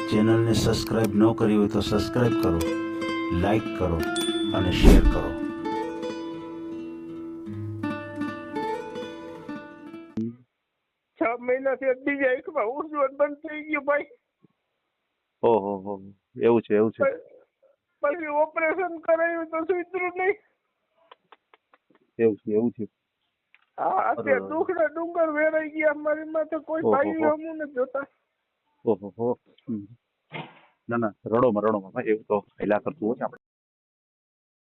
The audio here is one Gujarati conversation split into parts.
ચેનલને સબસ્ક્રાઇબ ન કરી હોય તો સબસ્ક્રાઇબ કરો, લાઈક કરો અને શેર કરો. છ મહિનાથી બીજા એકમાં ઉજવણ બંધ થઈ ગયું ભાઈ. ઓહો હો, એવું છે એવું છે. પછી ઓપરેશન કરાયું તો સુધર્યું નહીં. એવું છે. હા, અત્યારે દુખડા ડુંગર વેરાઈ ગયા મારી માથે. કોઈ ભાઈ હમું નથી જોતા. ઓહો હો. ના ના, રડોમાં ભાઈ, એવું તો પહેલા કરતું હોય આપણે.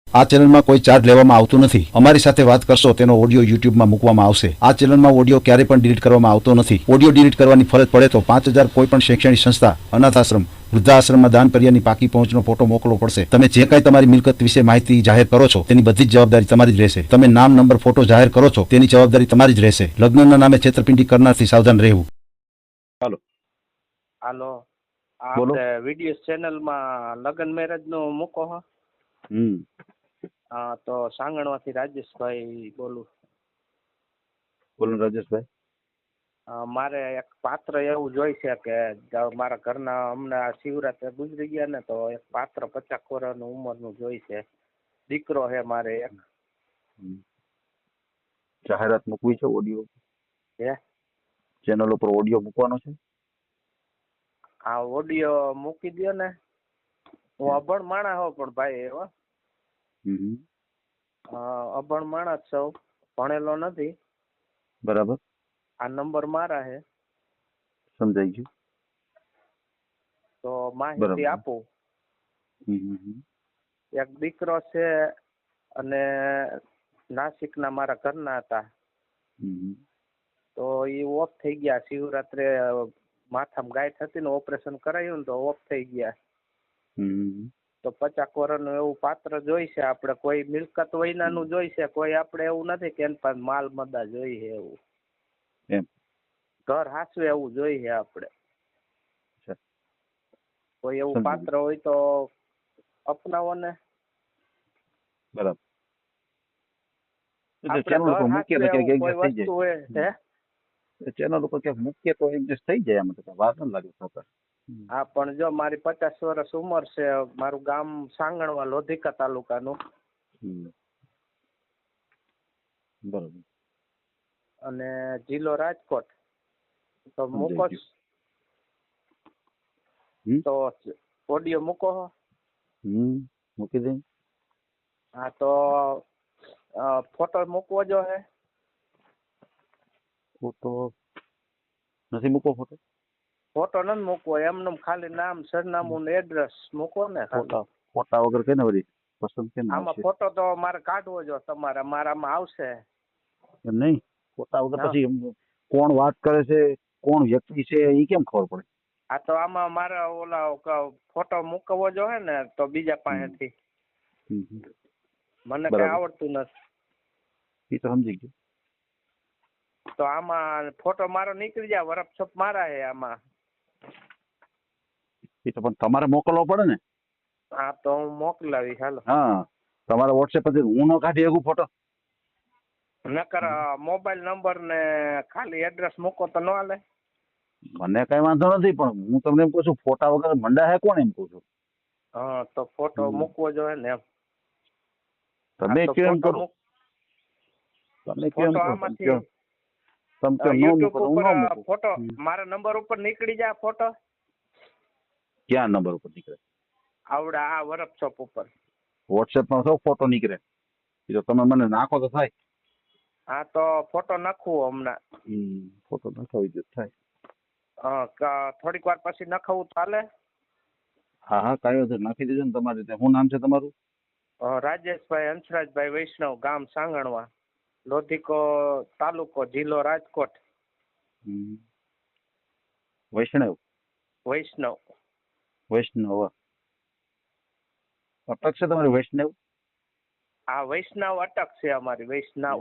આ ચેનલમાં કોઈ ચાર્જ લેવામાં આવતું નથી. અમારી સાથે વાત કરશો તેનો ઓડિયો યુટ્યુબમાં મૂકવામાં આવશે. આ ચેનલમાં ઓડિયો ક્યારેય પણ ડિલીટ કરવામાં આવતો નથી. ઓડિયો ડિલીટ કરવાની ફરજ પડે તો 5,000 કોઈ પણ શૈક્ષણિક સંસ્થા, અનાથ આશ્રમ, વૃદ્ધાશ્રમમાં દાન કર્યાની પાકી પહોંચનો ફોટો મોકલવો પડશે. તમે જે કાંઈ તમારી મિલકત વિશે માહિતી જાહેર કરો છો તેની બધી જ જવાબદારી તમારી જ રહેશે. તમે નામ, નંબર, ફોટો જાહેર કરો છો તેની જવાબદારી તમારી જ રહેશે. લગ્નના નામે છેતરપિંડી કરનારથી સાવધાન રહેવું. હાલો. આપણે વિડીયો ચેનલમાં લગ્ન મેરેજ નું મૂકો હો. હા, તો સાંગણવાથી રાજેશભાઈ બોલું. બોલો રાજેશભાઈ. મારે એક પાત્ર એવું જોઈ છે કે મારા ઘરના હમણાં શિવરાત્રે ગુજરી ગયા ને, તો એક પાત્ર 50 વર્ષની ઉંમરનું જોઈ છે. દીકરો છે મારે એક. જાહેરાત મૂકવી છે ઓડિયો? હે, ચેનલ ઉપર ઓડિયો મૂકવાનો છે? આ ઓડિયો મૂકી દો ને. હું અભણ માણસ હોઉં પણ ભાઈ એવો અભણ માણસ છું, ભણેલો નથી. બરાબર. આ નંબર મારા છે. સમજાઈ ગયું. તો માહિતી આપું. એક દીકરો છે અને નાસિકના મારા ઘરના હતા. તો એ ઓફ થઈ ગયા. શિવરાત્રે માથામાં ગાંઠ હતી ને, ઓપરેશન કરાયું ને તો ઓફ થઈ ગયા. તો 50 વર્ષનું એવું પાત્ર જોઈ છે આપણે. કોઈ મિલકત વૈનાનું જોઈ છે, કોઈ આપણે એવું નથી કે એની પાસે માલ મદા જોઈ છે. એવું ઘર હાસવે એવું જોઈ છે આપણે. કોઈ એવું પાત્ર હોય તો અપનાવો ને. બરાબર. ચેનલ ઉપર મૂકીએ તો ક્યાંક મૂકીએ તો એડજસ્ટ થઈ જાય. આમાં તો વાર ન લાગે. હા, પણ જો મારી 50 વર્ષ ઉંમર છે. મારું ગામ સાંગણવા, લોધિકા તાલુકાનું. બરાબર. અને જિલ્લો રાજકોટ. તો મૂકો તો ઓડિયો મૂકો. મૂકી દે. હા, તો ફોટો મૂકવો જો હે. ફોટો નથી મૂકવો. ફોટો નથી મૂકવો. એમને ખાલી નામ, સરનામું ને એડ્રેસ મૂકો ને. ફોટા વગર કે ને બધી પસંદ કે આમાં ફોટો તો મારે કાઢવો જો તમારે. મારામાં આવશે એમ નહીં. ફોટા વગર પછી કોણ વાત કરે છે, કોણ વ્યક્તિ છે, એ કેમ ખબર પડે? આ તો આમાં મારે ઓલા ફોટો મૂકવો જો હે ને, તો બીજા પાસેથી. મને કઈ આવડતું નથી. એ તો સમજી ગયું. તો આમાં ફોટો મારો નીકળી જાય. વરપછપ મારા હે આમાં. એ તો પણ તમારે મોકલવો પડે ને. હા, તો હું મોકલાવીશ. હાલો. હા, તમારે વોટ્સએપ પરથી હું ન કાઢી શકું ફોટો? નકર મોબાઈલ નંબર ને ખાલી એડ્રેસ મૂકો તો ન હાલે? મને કઈ વાંધો નથી, પણ હું તમને એમ કહું છું ફોટા વગર મંડા હે કોણ, એમ કહું છું. હા, તો ફોટો મૂકવો જોઈએ ને એમ. તમે કેમ કરો? તમે કેમ કરો? યુટ્યુબ ઉપર ફોટો મારા નંબર ઉપર નીકળી જાય ફોટો. ક્યાં નંબર ઉપર નીકળે? આવડા આ વર્કશોપ ઉપર. વોટ્સએપમાં સૌ ફોટો નીકળે. એ તો તમે મને નાખો તો થાય. હા, તો ફોટો નાખવું હમણાં. ફોટો નખાવી દો થાય. થોડીક વાર પછી નખાવું તો હાલે? હા હા, કઈ વાંધો નાખી દેજો ને તમારી રીતે. શું નામ છે તમારું? રાજેશભાઈ હંસરાજભાઈ વૈષ્ણવ, ગામ સાંગણવા, લોધિકો તાલુકો, જિલ્લો રાજકોટ. વૈષ્ણવ. અટક છે તમારી વૈષ્ણવ? હા, વૈષ્ણવ અટક છે અમારી. વૈષ્ણવ.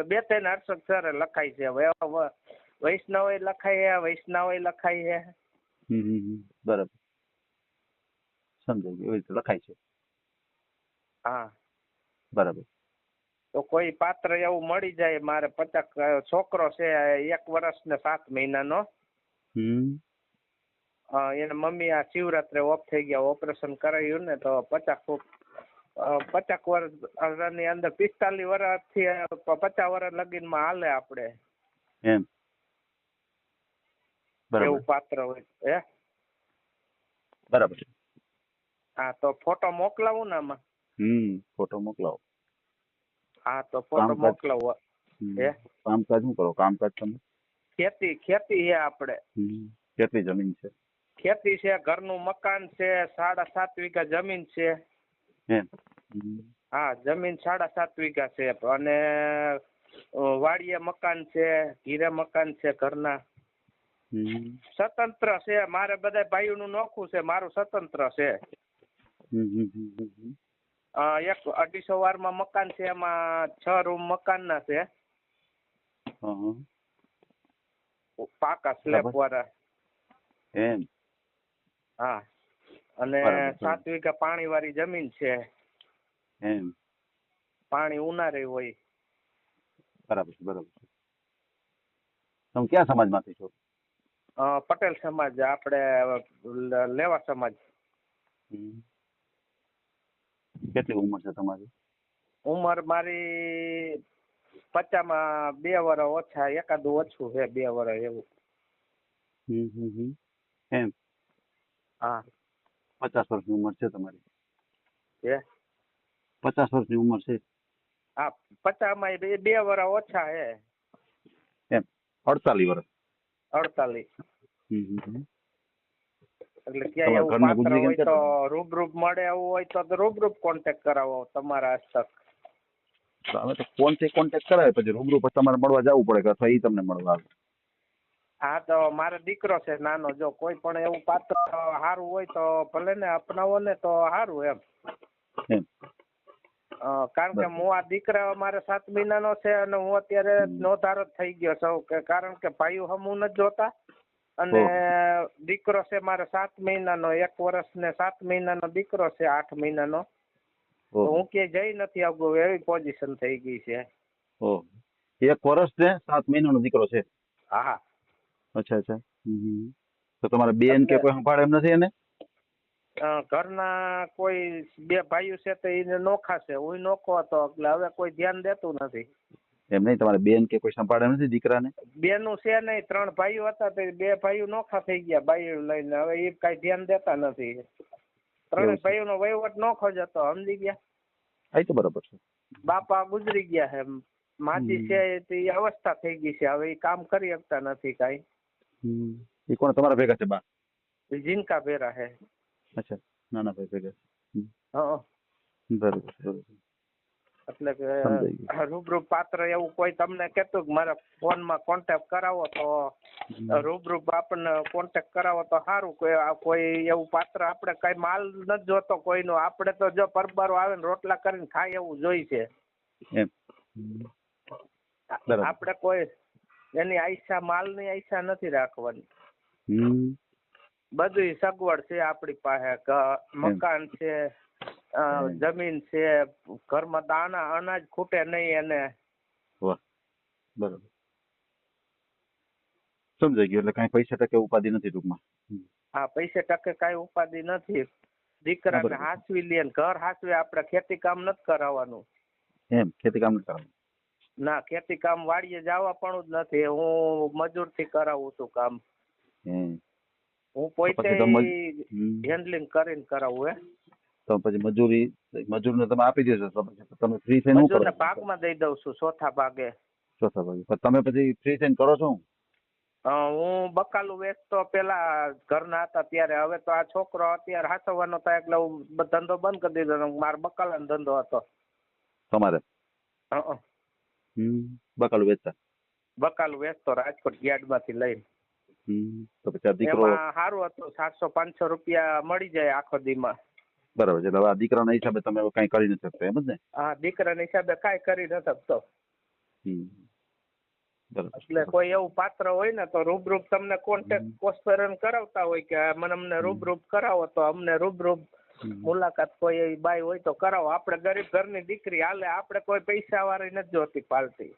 બે ત્રણ અક્ષર લખાય છે. વૈષ્ણવ લખાય છે, વૈષ્ણવ લખાય છે. બરાબર. સમજાય ગયું. એવી રીતે લખાય છે. હા. બરાબર. તો કોઈ પાત્ર એવું મળી જાય મારે 50 છોકરો છે 1 વર્ષ ને 7 મહિનાનો. એને મમ્મી આ શિવરાત્રે ઓફ થઈ ગયા, ઓપરેશન કરાયું ને તો 50 વર્ષની અંદર 45 વર્ષથી 50 વર્ષ લગીનમાં હાલે આપણે એમ. બરાબર. એવું પાત્ર હોય. હે બરાબર. હા તો ફોટો મોકલાવું ને આમાં? ફોટો મોકલાવો. હા તો ફોટો મોકલાવો. હે કામકાજ શું કરો? કામકાજ તમે? ખેતી છે આપણે. કેટલી જમીન છે? ખેતી છે, ઘરનું મકાન છે, 7.5 વીઘા જમીન છે. એમ. હા જમીન 7.5 વીઘા છે અને વાડીએ મકાન છે, ઘીરે મકાન છે ઘરના. સ્વતંત્ર છે મારે, બધા ભાઈઓનું નોખું છે, મારું સ્વતંત્ર છે. 1-250 વારમાં મકાન છે, એમાં 6 રૂમ મકાનના છે, પાકા સ્લેબ વાળા. એમ. હા અને 7 વીઘા પાણી વાળી જમીન છે. એમ. પાણી ઉનાળે હોય. બરાબર. તમે ક્યાં સમાજમાંથી છો? પટેલ સમાજ, આપણે લેવા સમાજ. કેટલી ઉંમર છે તમારી? ઉંમર મારી 50માં 2 વર્ષ ઓછા, એકાદું ઓછું છે 2 વર્ષ એવું. એમ. હા. 50 વર્ષની ઉંમર છે તમારી? 50 વર્ષની ઉંમર છે? હા 50માં 2 વર્ષ ઓછા છે. એમ. 48 વર્ષ. 48. એટલે ક્યાંય એવું ઘરના પાત્ર ગુજરી હોય ગયા તો રૂબરૂપ મળે, એવું હોય તો રૂબરૂપ કોન્ટેક્ટ કરાવો તમારા હસ્તક. હવે તો કોન્ટેક્ટ કરાવે, પછી રૂબરૂ પછી તમારે મળવા જવું પડે કે અથવા એ તમને મળવા આવે? હા તો મારો દીકરો છે નાનો, જો કોઈ પણ એવું પાત્ર સારું હોય તો ભલે ને અપનાવો ને તો સારું એમ. કારણ કે હું આ દીકરા મારે 7 મહિનાનો છે અને હું અત્યારે નોધારો થઈ ગયો છું, કે કારણ કે ભાઈઓ હમું નથી જોતા અને દીકરો છે મારે 7 મહિનાનો, 1 વર્ષ ને 7 મહિનાનો દીકરો છે, 8 મહિનાનો. તો હું ક્યાંય જઈ નથી આવતું, એવી પોઝિશન થઈ ગઈ છે. 1 વર્ષ ને 7 મહિનાનો દીકરો છે? હા. અચ્છા. તો તમારા બેન કે કોઈ સંભાળે એમ નથી એને? ઘરના કોઈ 2 ભાઈઓ છે તો એને નોખા છે, હું નોખો હતો, એટલે હવે કોઈ ધ્યાન દેતું નથી. એમ નહીં, તમારે બેન કે કોઈ સંભાળે નથી દીકરાને? બેનું છે નહીં, 3 ભાઈઓ હતા તો 2 ભાઈઓ નોખા થઈ ગયા બાઈઓ લઈને, હવે એ કઈ ધ્યાન દેતા નથી. 3 ભાઈઓનો વહીવટ નોખો જ હતો, સમજી ગયા? આ તો બરાબર છે. બાપા ગુજરી ગયા છે, માજી છે એ અવસ્થા થઈ ગઈ છે, હવે એ કામ કરી શકતા નથી કઈ. એ કોણ તમારા ભેગા છે બા? જીનકા ભેરા છે. અચ્છા, નાના ભાઈ ભેગા. હા. બરાબર. એટલે કે રૂબરૂ પાત્ર એવું કોઈ તમને કહેતું કે મારા ફોનમાં કોન્ટેક્ટ કરાવો તો રૂબરૂ આપણને કોન્ટેક્ટ કરાવો તો સારું. કોઈ એવું પાત્ર આપણે કઈ માલ નથી જોતો કોઈનો, આપણે તો જો પરબારો આવે ને રોટલા કરીને ખાય એવું જોઈ છે. આપણે કોઈ એની આઈસા, માલની આઈસા નથી રાખવાની. બધી સગવડ છે આપણી પાસે, મકાન છે, જમીન છે, ઘરમાં દાણા અનાજ ખૂટે નહીં એને. બરાબર, સમજાઈ ગયું. એટલે કઈ પૈસા ટકે ઉપાધિ નથી ટૂંકમાં? હા, પૈસા ટકે કઈ ઉપાધિ નથી. દીકરાને હાચવી લે, ઘર હાચવે, આપણે ખેતી કામ નથી કરાવવાનું. એમ? ખેતી કામ નથી કરાવવાનું? ના, ખેતી કામ વાડીએ જવા પણ જ નથી, હું મજૂરથી કરાવું છું કામ. હું પોતે હેન્ડલિંગ કરીને કરાવું. તો પછી મજૂરને તમે આપી દેશો તો પછી તમે ફ્રી થઈને શું કરો? મજૂરને ભાગમાં દઈ દઉં છું, ચોથા ભાગે. તમે પછી ફ્રી થઈને કરો છો? હું બકાલું વેચતો પેલા ઘરના હતા ત્યારે, હવે તો આ છોકરો અત્યારે હાચવવાનો થાય એટલે હું ધંધો બંધ કરી દીધો. મારો બકાલાનો ધંધો હતો. તમારે? બકાલું વેચતા? બકાલું વેચતો રાજકોટ યાર્ડમાંથી લઈને. તો પછી દીકરો સારું હતું, 700-500 રૂપિયા મળી જાય આખો દીમાં. બરાબર છે. હવે આ દીકરાના હિસાબે તમે કઈ કરી નથી શકતા એમ જ ને? હા, દીકરાના હિસાબે કઈ કરી નથી શકતો. એટલે કોઈ એવું પાત્ર હોય ને તો રૂબરૂપ તમને કોન્ટેક્ટ કોસ્પેરન કરાવતા હોય કે અમને રૂબરૂપ કરાવો તો અમને રૂબરૂપ મુલાકાત કોઈ એવી બાઈ હોય તો કરાવો. આપણે ગરીબ ઘરની દીકરી હાલે, આપણે કોઈ પૈસા વાળી નથી જોતી પાલતી.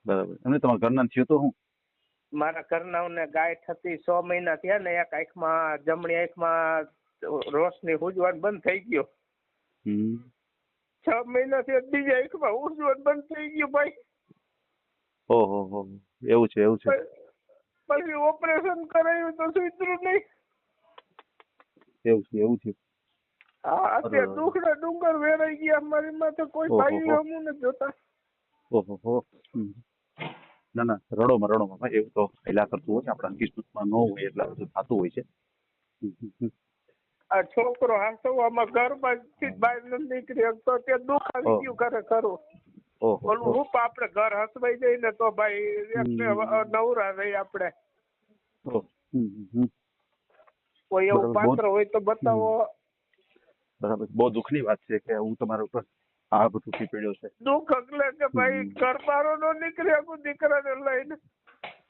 બરાબર. એમને તમારા ઘરના થયું તો હું મારા ઘરનાઓને ગાય થતી 6 મહિના થયા ને, એક આંખમાં જમણી આંખમાં રોશની ઉજવણ બંધ થઈ ગયો. 6 મહિનાથી બીજી આંખમાં ઉજવણ બંધ થઈ ગયું ભાઈ. ઓહો, એવું છે એવું છે. પછી ઓપરેશન કરાયું તો સુધર્યું નહીં. એવું છે. હા, અત્યારે દુઃખના ડુંગર વેરાઈ ગયા મારી માથે. કોઈ ભાઈ હમું નથી જોતા. ઓહો. ના રડોમાં ભાઈ, એવું તો પહેલા કરતું હોય, આપણા કિસ્મતમાં ન હોય એટલે બધું થતું હોય છે. આ છોકરો હાસવામાં ઘરમાંથી બહાર નથી નીકળી શકતો, ત્યાં દુઃખ આવી ગયું ઘરે ખરું. ઓલું રૂપ આપણે ઘર હસવાઈ જાય ને તો ભાઈ નવરા રહી આપણે. કોઈ એવું પાત્ર હોય તો બતાવો. બરાબર. બહુ દુઃખની વાત છે કે હું તમારા ઉપર આ બધું પીપળ્યો છે. દુઃખ એટલે કે ભાઈ ઘર બારો નો નીકળી શકું દીકરાને લઈને.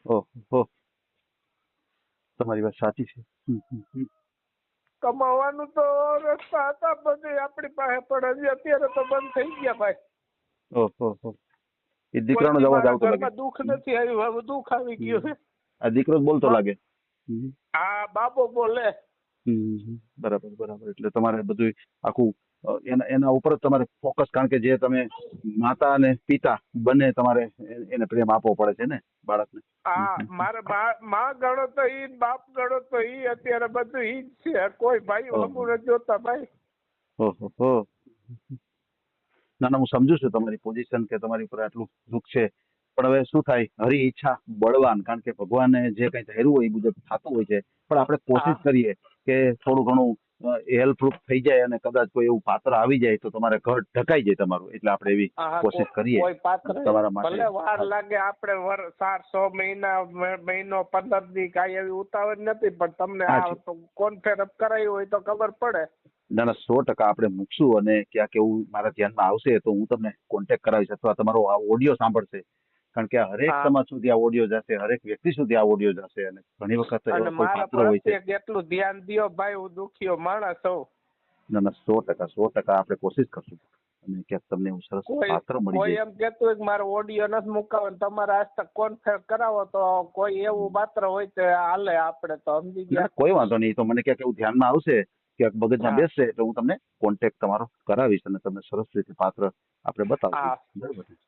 ઓહો, તમારી વાત સાચી છે. કમાવાનું તો રસ્તા હતા બધે આપણી પાસે, પણ હજી અત્યારે તો બંધ થઈ ગયા ભાઈ. ઓહો, એ દીકરાનો અવાજ આવતો લાગે. દુઃખ નથી આવ્યું, હવે દુઃખ આવી ગયું છે. આ દીકરો જ બોલતો લાગે. હા, બાપો બોલે. બરાબર. એટલે તમારે બધું આખું એના ઉપર જ તમારે ફોકસ, કારણ કે જે તમે માતા અને પિતા બંને તમારે એને પ્રેમ આપવો પડે છે ને બાળકને. હા, મારે માં ગણો તો ઈ, બાપ ગણો તો ઈ, અત્યારે બધું ઈ જ છે. કોઈ ભાઈ હમું નથી જોતા ભાઈ. ઓહો. ના, હું સમજુ છું તમારી પોઝિશન કે તમારી ઉપર આટલું દુઃખ છે, પણ હવે શું થાય, હરી ઈચ્છા બળવાન. કારણ કે ભગવાને જે કઈ ધાર્યું હોય એ મુજબ થતું હોય છે, પણ આપણે કોશિશ કરીએ કે થોડું ઘણું હેલ્પરૂપ થઈ જાય અને કદાચ કોઈ એવું પાત્ર આવી જાય તો તમારે ઘર ઢકાઈ જાય તમારું. એટલે આપણે એવી કોશિશ કરીએ. કોઈ પાત્ર તમારા માટે ભલે વાર લાગે, આપણે 6 મહિના, મહિનો 15 દી કાંઈ એવી ઉતાવળ નથી, પણ તમને આ કોન્ફરન્સ કરાવી હોય તો ખબર પડે. ના 100% આપણે મૂકશું, અને ક્યાંક એવું મારા ધ્યાનમાં આવશે તો હું તમને કોન્ટેક્ટ કરાવીશ, અથવા તમારો આ ઓડિયો સાંભળશે. કારણ કે હરેક સમાજ સુધી આ ઓડિયો જશે, હરેક વ્યક્તિ સુધી આ ઓડિયો જશે, અને ઘણી વખત એવો કોઈ પાત્ર હોય છે. કેટલું ધ્યાન દિયો ભાઈ, હું દુખિયો માણસ છું. ના 100% આપણે કોશિશ કરશું, અને ક્યાંક તમને એવું સરસ પાત્ર મળી કોઈ જાય. એમ કેતું હોય કે મારો ઓડિયો નથી મુકાવો, તમારે આજ તક કોન્ફરન્સ કરાવો, તો કોઈ એવું પાત્ર હોય તો હાલે, આપણે તો સમજી ગયા. કોઈ વાંધો નહીં. તો મને ક્યાંક એવું ધ્યાનમાં આવશે, ક્યાંક મગજમાં બેસશે, એટલે હું તમને કોન્ટેક્ટ તમારો કરાવીશ, અને તમને સરસ રીતે પાત્ર આપણે બતાવીશું. બરાબર,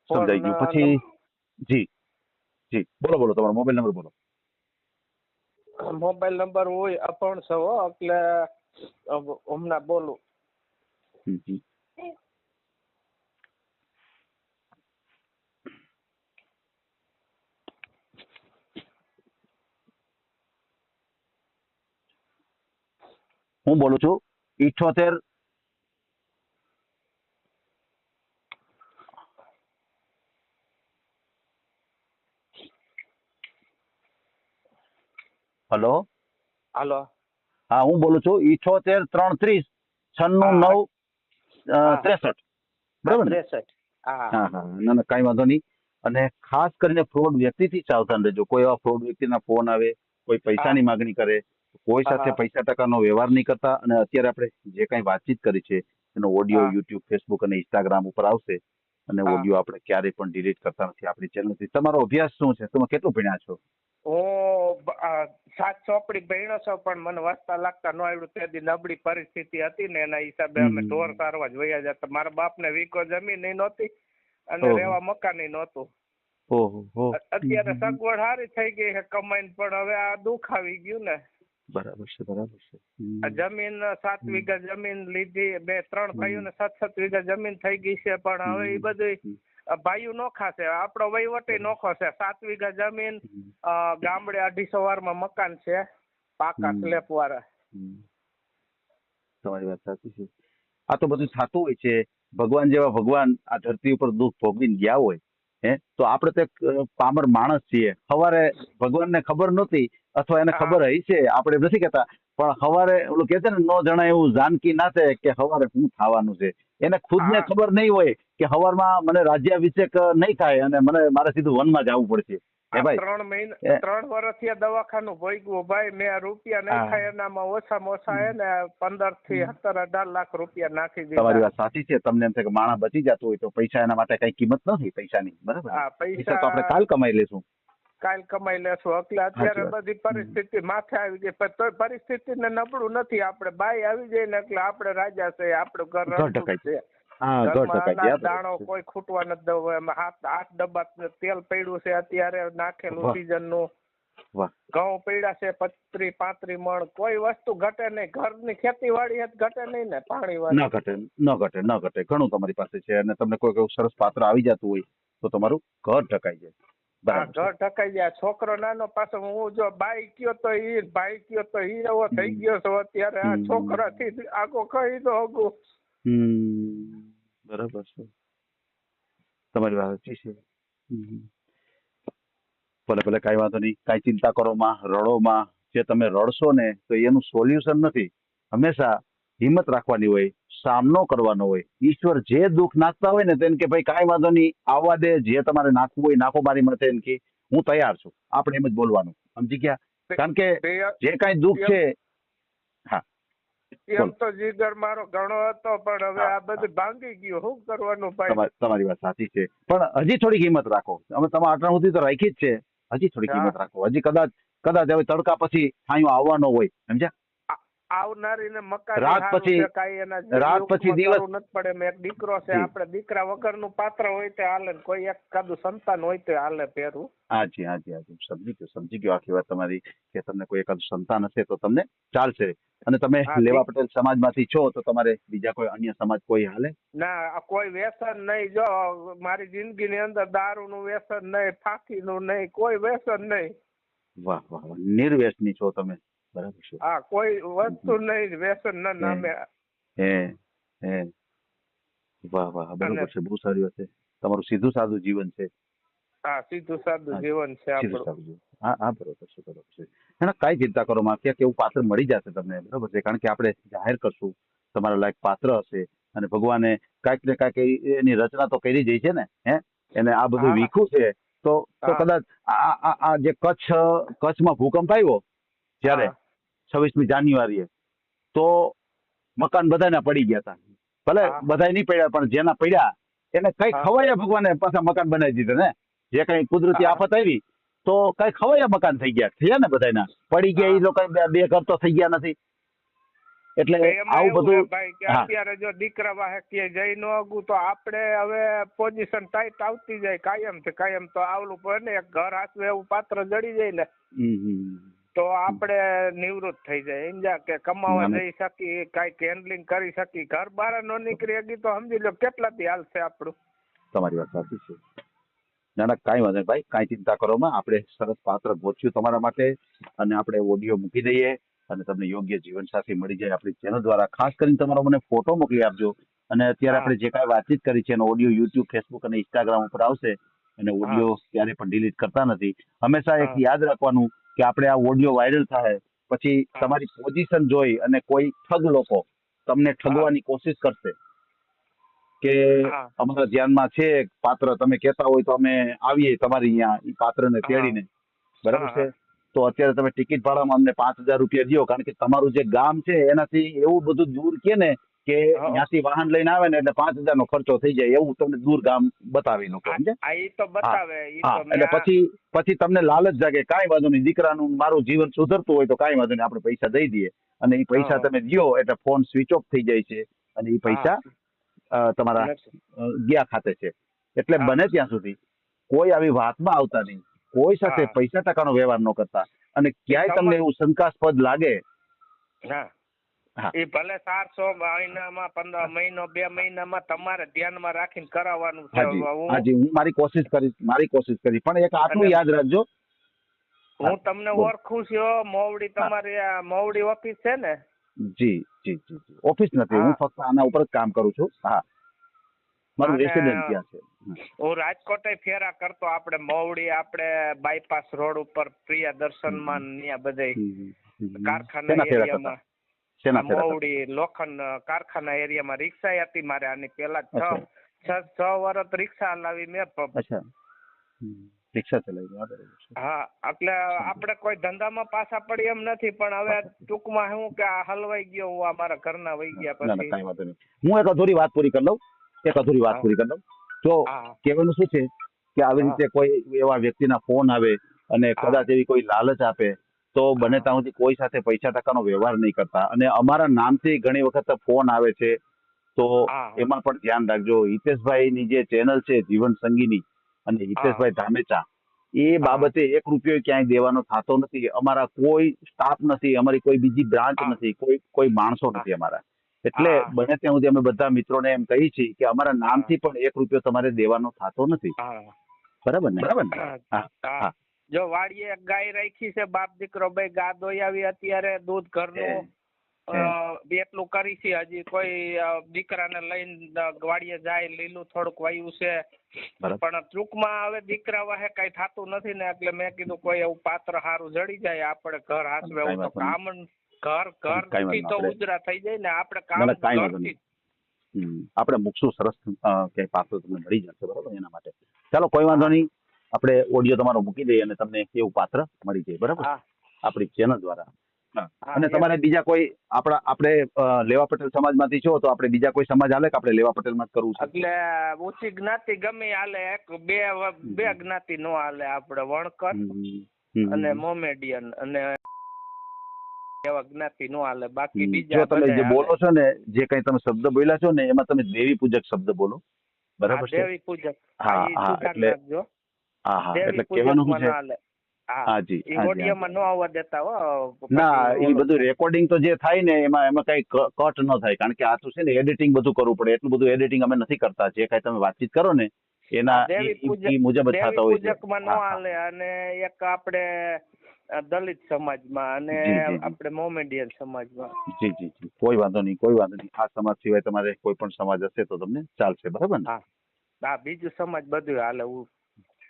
સમજાઈ ગયું. પછી જી બોલો તમારો મોબાઈલ નંબર બોલો. મોબાઈલ નંબર હોય અપણ છો, એટલે હમણાં બોલું. હું બોલું છું 78. હલો. હા, હું બોલું છું 78 330 96 9 63. બરાબર ને? 63. હા. ના કઈ વાંધો નહીં. અને ખાસ કરીને ફ્રોડ વ્યક્તિથી સાવધાન રહેજો. કોઈ એવા ફ્રોડ વ્યક્તિના ફોન આવે, કોઈ પૈસાની માગણી કરે, કોઈ સાથે પૈસા ટકાનો વ્યવહાર નહીં કરતા. અને અત્યારે આપણે જે કઈ વાતચીત કરી છે એનો ઓડિયો યુટ્યુબ, ફેસબુક અને ઇન્સ્ટાગ્રામ ઉપર આવશે, અને ઓડિયો આપણે ક્યારેય પણ ડિલીટ કરતા નથી આપણી ચેનલથી. તમારો અભ્યાસ શું છે? તમે કેટલું ભણ્યા છો? હું 7 ચોપડી ભણ્યો છું, પણ મને વાંચતા લાગતા ન આવડ્યું. તેથી નબળી પરિસ્થિતિ હતી ને, એના હિસાબે અમે ઢોર સારવા જ વયા જતા. મારા બાપને વીકો જમીન નહોતી અને રહેવા મકાન નહોતું. અત્યારે સગવડ સારી થઈ ગઈ છે કમાઈને, પણ હવે આ દુઃખ આવી ગયું ને. બરાબર છે. જમીન 7 વીઘા જમીન લીધી, 3 ભાઈઓને 7 વીઘા જમીન થઈ ગઈ છે, પણ હવે એ બધી ભાઈઓ નોખા છે, આપણો વહીવટી નોખો છે. 7 વીઘા જમીન, ગામડે 250 વારમાં મકાન છે, પાકા સ્લેબ વાળા. તમારી વાત સાચી છે. આ તો બધું થતું હોય છે. ભગવાન જેવા ભગવાન આ ધરતી ઉપર દુઃખ ભોગવીને ગયા હોય, તો આપણે તો પામર માણસ છીએ. સવારે ભગવાનને ખબર નહોતી, અથવા એને ખબર હશે, આપણે નથી કહેતા, પણ સવારે ઓલું કહે છે ને, ન જણાય એવું જાનકી નાથે કે સવારે શું થવાનું છે. એને ખુદને ખબર નહીં હોય કે સવારમાં મને રાજ્યાભિષેક નહીં થાય અને મારે સીધું વનમાં જવું પડશે. એ ભાઈ 3 વર્ષથી દવાખાનું ભોગવું ભાઈ. મેં રૂપિયા નાખ્યા એનામાં ઓછામાં ઓછા હે ને 15 થી 17-18 લાખ રૂપિયા નાખી દીધા. તમારી વાત સાચી છે. તમને એમ થાય કે માણસ બચી જતું હોય તો પૈસા એના માટે કઈ કિંમત નથી પૈસાની, બરાબર? હા, પૈસા તો આપણે કાલ કમાઈ લેશું. કાલ કમાઈ લેશું. એટલે અત્યારે બધી પરિસ્થિતિ માથે આવી ગઈ, પણ તોય પરિસ્થિતિને નબળું નથી. આપણે બાઈ આવી જાય ને એટલે આપણે રાજા છે. આપણું ઘર રમતું છે. ઘરમાં દાણો કોઈ ખૂટવા નથી દઉં. એમાં 7-8 ડબ્બા તેલ પડ્યું છે અત્યારે નાખેલું સીઝન નું. ઘઉં પડ્યા છે 25-35 મણ. કોઈ વસ્તુ ઘટે નહીં. ઘરની ખેતીવાડી ઘટે નહીં ને પાણી વાળી ન ઘટે. ઘણું તમારી પાસે છે અને તમને કોઈ સરસ પાત્ર આવી જતું હોય તો તમારું ઘર ઢકાઈ જાય. ઘર ઢકાઈ જાય. છોકરો નાનો પાછો હું જો બાઈ કયો તો ઈ, ભાઈ કયો તો ઈ એવો થઈ ગયો છો અત્યારે. આ છોકરાથી આગો કહી દો અગું. બરાબર છે. તમારી વાત સાચી છે. ભલે કઈ વાંધો નહીં. કઈ ચિંતા કરો માં, રડો માં. જે તમે રડશો ને તો એનું સોલ્યુશન નથી. હંમેશા હિંમત રાખવાની હોય, સામનો કરવાનો હોય. ઈશ્વર જે દુઃખ નાખતા હોય ને તેને કે ભાઈ કાંઈ વાંધો નહીં, આવવા દે. જે તમારે નાખવું હોય નાખો મારી માટે. એને કે હું તૈયાર છું. આપણે એમ જ બોલવાનું, સમજી ગયા? કારણ કે જે કાંઈ દુઃખ છે, હા એમ તો જીગર મારો ઘણો હતો પણ હવે આ બધું ભાંગી ગયું. શું કરવાનું ભાઈ? તમારી વાત સાચી છે. પણ હજી થોડીક હિંમત રાખો. અમે તમે આટલા સુધી તો રાખી જ છે. હજી થોડીક હિંમત રાખો. હજી કદાચ હવે તડકા પછી છાંયો આવવાનો હોય, સમજ્યા? આવનારી ને મકાન રાત પછી દિવસ નથી પડે. મેં એક દીકરો છે. આપણે દીકરા વગરનું પાત્ર હોય તે હાલે, કોઈ એક કાદું સંતાન હોય તે હાલે પહેરું. હાજી સમજી ગયો આખી વાત તમારી કે તમને કોઈ એકાદું સંતાન હશે તો તમને ચાલશે. અને તમે લેવા પટેલ સમાજમાંથી છો તો તમારે બીજા કોઈ અન્ય સમાજ કોઈ હાલે? ના, કોઈ વ્યસન નહીં. જો મારી જિંદગીની અંદર દારૂનું વ્યસન નહીં, ફાંકીનું નહીં, કોઈ વ્યસન નહીં. વાહ નિર્વ્યસની છો તમે, બરાબર છે. હા, કોઈ વસ્તુ નહીં વ્યસન ના નામે. વાહ બરાબર છે. બહુ સારી વાત છે. તમારું સીધું સાદું જીવન છે. હા, સીધું સાદું જીવન છે આપણું. હા બરોબર છે. એના કાંઈ ચિંતા કરો માં, ક્યાંક એવું પાત્ર મળી જશે તમને, બરોબર છે. કારણ કે આપણે જાહેર કરશું, તમારા લાયક પાત્ર હશે અને ભગવાને કાંઈક ને કાંઈક એની રચના તો કરી જ છે ને. એને આ બધું વીખું છે તો કદાચ આ જે કચ્છમાં ભૂકંપ આવ્યો જ્યારે 26મી જાન્યુઆરીએ, તો મકાન બધાના પડી ગયા હતા. ભલે બધા નહીં પડ્યા પણ જેના પડ્યા એને કઈ ખવાયા ભગવાને પાછા મકાન બનાવી દીધા ને. જે કઈ કુદરતી આફત આવી તો કઈ ખવાયા મકાન થઈ ગયા ને બધાના. પડી ગયા એ લોકો બે ઘર તો થઈ ગયા નથી. એટલે આવું બધું અત્યારે જો દીકરા વાહે કે જઈ ન આગું તો આપણે હવે પોઝિશન ટાઈટ આવતી જાય કાયમ તો આવલું પડે ને. એક ઘર હાથવે એવું પાત્ર જડી જાય ને તો આપણે નિવૃત્ત થઈ જાય. સમજ્યા કે કમાવા જઈ શકી, કઈક હેન્ડલિંગ કરી શકી. ઘર બહાર ન નીકળી શકી તો સમજી લો કેટલાથી હાલશે આપણું. તમારી વાત સાચી છે. ના કાંઈ વાંધો નહીં ભાઈ, કાંઈ ચિંતા કરો માં. આપણે સરસ પાત્ર ગોત્યું તમારા માટે અને આપણે ઓડિયો મૂકી દઈએ અને તમને યોગ્ય જીવનસાથી મળી જાય આપણી ચેનલ દ્વારા. ખાસ કરીને તમારો મને ફોટો મોકલી આપજો. અને અત્યારે આપણે જે કાંઈ વાતચીત કરી છે એનો ઓડિયો યુટ્યુબ, ફેસબુક અને ઇન્સ્ટાગ્રામ ઉપર આવશે. અને ઓડિયો ક્યારે પણ ડિલીટ કરતા નથી. હંમેશા એક યાદ રાખવાનું કે આપણે આ ઓડિયો વાયરલ થાય પછી તમારી પોઝિશન જોઈ અને કોઈ ઠગ લોકો તમને ઠગવાની કોશિશ કરશે કે અમારા ધ્યાનમાં છે પાત્ર, તમે કહેતા હોય તો અમે આવીએ તમારી અહીંયા એ પાત્રને તેડીને, બરાબર છે. તો અત્યારે તમે ટિકિટ ભાડામાં અમને 5,000 રૂપિયા દો. કારણ કે તમારું જે ગામ છે એનાથી એવું બધું દૂર કે ને કે ત્યાંથી વાહન લઈને આવે ને એટલે 5,000 નો ખર્ચો થઈ જાય એવું તમને દૂર ગામ બતાવે લોકો. એટલે પછી તમને લાલચ જાગે. કાંઈ વાંધો નહીં, દીકરાનું મારું જીવન સુધરતું હોય તો કાંઈ વાંધો નહીં, આપણે પૈસા દઈ દઈએ. અને એ પૈસા તમે દો એટલે ફોન સ્વિચ ઓફ થઈ જાય છે અને એ પૈસા તમારા ગયા ખાતે છે. એટલે બને ત્યાં સુધી કોઈ આવી વાતમાં આવતા નહીં. કોઈ સાથે પૈસા ટકાનો વ્યવહાર ન કરતા. અને ક્યાંય તમને એવું શંકાસ્પદ લાગે એ ભલે 400 મહિનામાં 15 મહિનો 2 મહિનામાં તમારે ધ્યાનમાં રાખીને કરાવવાનું છે. હાજી હું મારી કોશિશ કરી પણ એક આટલું યાદ રાખજો, હું તમને ઓળખું છું. મોવડી તમારી મોવડી ઓફિસ છે ને? જી ઓફિસ નથી, હું ફક્ત આના ઉપર જ કામ કરું છું. હા, મારું રેસિડેન્ટ ત્યાં છે. હું રાજકોટ ફેરા કરતો. આપણે મોવડી, આપણે બાયપાસ રોડ ઉપર પ્રિયા દર્શનમાં ત્યાં બધે કારખાના એરિયામાં મોવડી લોખંડ કારખાના એરિયામાં રિક્ષા હતી મારે. આની પેલા 6 વર્ષ રિક્ષા હલાવી મેં. રિક્ષા ચલાવી હા બરાબર છે. હા એટલે આપણે કોઈ ધંધામાં પાછા પડી એમ નથી, પણ હવે ટૂંકમાં શું કે આ હલવાઈ ગયો હું, આ મારા ઘરના વહી ગયા ના ના પછી. કાંઈ વાંધો નહીં. હું એક અધૂરી વાત પૂરી કરી લઉં. જો હા કહેવાનું શું છે કે આવી હા. રીતે કોઈ એવા વ્યક્તિના ફોન આવે અને હા. કદાચ એવી કોઈ લાલચ આપે તો બને હા. ત્યાં સુધી કોઈ સાથે પૈસા ટકાનો વ્યવહાર નહીં કરતા. અને અમારા નામથી ઘણી વખત ફોન આવે છે તો હા. એમાં પણ ધ્યાન રાખજો. હિતેશભાઈની જે ચેનલ છે જીવન સંગીની અને હિતેશભાઈ ધામેચા, એ હા. બાબતે 1 રૂપિયો ક્યાંય દેવાનો થતો નથી. અમારા કોઈ સ્ટાફ નથી, અમારી કોઈ બીજી બ્રાન્ચ હા. નથી, કોઈ માણસો નથી અમારા. એટલે હા. બને ત્યાં સુધી અમે બધા મિત્રોને એમ કહીએ છીએ કે અમારા નામથી પણ 1 રૂપિયો તમારે દેવાનો થતો નથી. હા. બરાબર ને? હા. હા હા. જો વાડીએ એક ગાય રાખી છે, બાપ દીકરો બે ગા દોઈ આવી, અત્યારે દૂધ ઘરનું એટલું કરી છે. હજી કોઈ દીકરાને લઈને વાડીએ જાય, લીલું થોડુંક વાયું છે, બરાબર. પણ ટૂંકમાં હવે દીકરા વાહે કઈ થતું નથી ને, એટલે મેં કીધું કોઈ એવું પાત્ર સારું જડી જાય, આપણે ઘર હાચવે એવું તો કામ ઘરથી તો ઉજરા થઈ જાય ને, આપણે કામ ઘરથી. આપણે મૂકશું સરસ ક્યાંય પાત્ર તમને મળી જશે. બરાબર, એના માટે ચાલો કોઈ વાંધો નહીં. આપણે ઓડિયો તમારો મૂકી દઈએ અને તમને એવું પાત્ર મળી જાય. બરાબર, હા. આપણી ચેનલ દ્વારા. હા, અને તમારે બીજા કોઈ આપણે લેવા પટેલ સમાજમાંથી છો તો આપણે બીજા કોઈ સમાજ હાલે કે આપણે લેવા પટેલમાં જ કરવું છે? એટલે ઊંચી જ્ઞાતિ ગમે હાલે, બે જ્ઞાતિ નો હાલે. આપણે વણકર અને મોમેડિયન અને એવા જ્ઞાતિ નો હાલે. બાકી બીજા જો તમે જે બધા બોલો છો ને, જે કઈ તમે શબ્દ બોલ્યા છો ને, એમાં તમે દેવી પૂજક શબ્દ બોલો. બરાબર છે? દેવી પૂજક. હા હા એટલે હા હા એટલે કહેવાનું શું છે, હા જી એ ઓડિયોમાં નો આવવા દેતા હો. ના, એ બધું રેકોર્ડિંગ તો જે થાય ને એમાં કઈ કટ ન થાય, કારણ કે આ તો છે ને એડિટિંગ બધું કરવું પડે. એટલું બધું એડિટિંગ અમે નથી કરતા. જે કઈ તમે વાતચીત કરો ને એના એ મુજબ જ થતા હોય છે. પૂજકમાં નો હાલે. અને એક આપણે દલિત સમાજમાં અને આપણે મોમેડિયન સમાજમાં. જી જી જી કોઈ વાંધો નહીં, કોઈ વાંધો નહીં. આ સમાજ સિવાય તમારે કોઈ પણ સમાજ હશે તો તમને ચાલશે. બરાબર ને? હા, બીજું સમાજ બધું હાલે.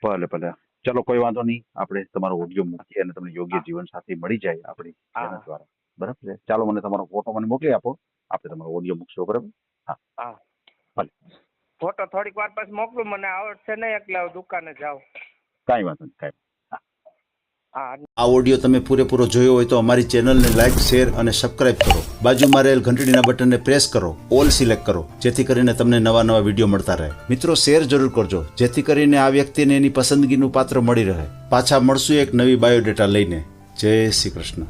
ભલે ભલે, ચલો કોઈ વાંધો નહીં. આપણે તમારો ઓડિયો મૂકીએ અને તમને યોગ્ય જીવન સાથી મળી જાય આપણી ચેનલ દ્વારા. બરાબર છે? ચાલો, મને તમારો ફોટો મને મોકલી આપો, આપણે તમારો ઓડિયો મૂકશો. બરાબર? હા ભલે. ફોટો થોડીક વાર પછી મોકલું, મને આવડશે નહીં એટલે દુકાને જાઉં. કાંઈ વાંધો નહીં, કાંઈ. આ ઓડિયો તમે પૂરેપૂરો જોયો હોય તો અમારી ચેનલને લાઇક, શેર અને સબસ્ક્રાઇબ કરો. બાજુમાં રહેલ ઘંટડીના બટનને પ્રેસ કરો, ઓલ સિલેક્ટ કરો, જેથી કરીને તમને નવા વિડીયો મળતા રહે. મિત્રો, શેર જરૂર કરજો, જેથી કરીને આ વ્યક્તિને એની પસંદગીનું પાત્ર મળી રહે. પાછા મળશું એક નવી બાયોડેટા લઈને. જય શ્રી કૃષ્ણ.